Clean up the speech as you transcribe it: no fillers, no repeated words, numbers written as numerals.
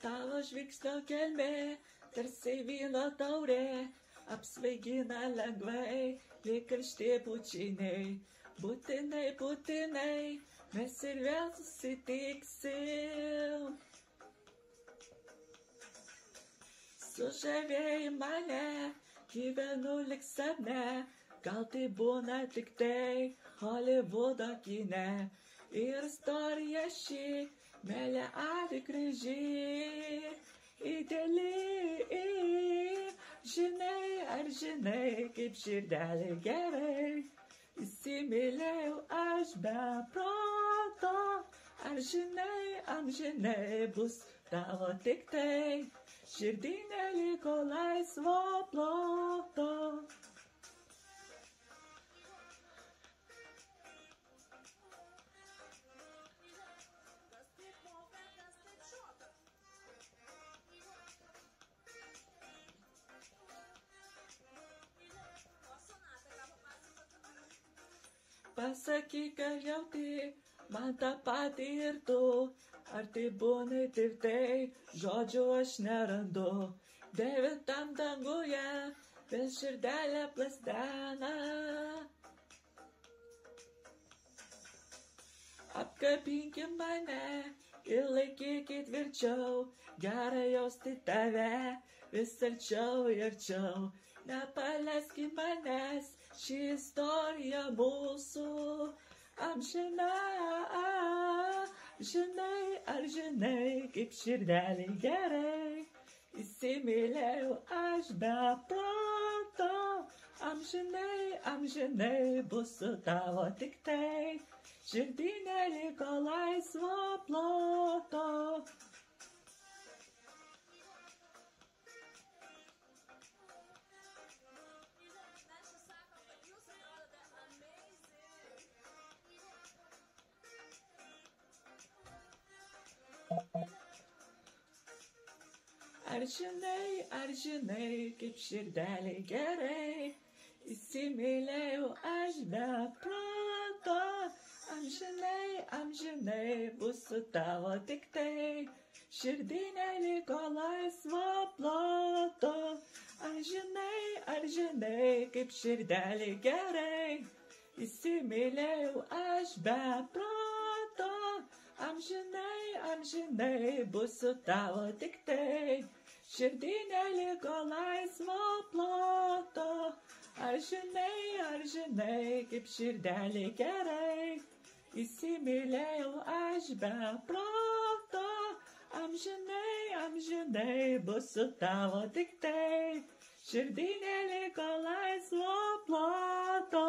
Tavo žvilgsnio gelmė, tarsi vyno taurė, apsvaigina lengvai, lyg karšti pučiniai. Būtinai, būtinai, mes ir vėl susitiksim. Sužavėjai mane, gyvenu lyg sapne, gal tai būna tik tai Holivudo kine. Ir istorija ši, meilė adi graži, ideali. Žinai, ar žinai, kaip širdelė gerai, įsimylėjau aš be proto. Ar žinai, amžinai bus tavo tik tai, širdį neliko laisvo ploto. Pasakyk, ar jauti man tą patį ir tu, ar tai būna tvirtai, žodžių aš nerandu. Devintam danguje vis širdelė plastena. Apkabinki mane ir laikykit tvirčiau, gerai jausti tave, vis arčiau ir arčiau. Nepaleiski manęs, ši istorija mūsų amžina. Žinai, ar žinai, kaip širdelė gerai, įsimylėjau aš be proto. Amžinai, amžinai bus su tavo tik tai, širdį neliko laisvo ploto. Ar žinai, kaip širdelė gerai, įsimylėjau aš be proto. Amžinai, amžinai bus su tavo tik tai, širdį neliko laisvo ploto. Ar žinai, kaip širdelė gerai, įsimylėjau aš be proto. Amžinai, amžinai bus su tavo tik tai, širdį neliko laisvo ploto. Ar žinai, kaip širdelė gerai, įsimylėjau aš be proto. Amžinai, amžinai bus su tavo tik tai, širdį neliko laisvo ploto.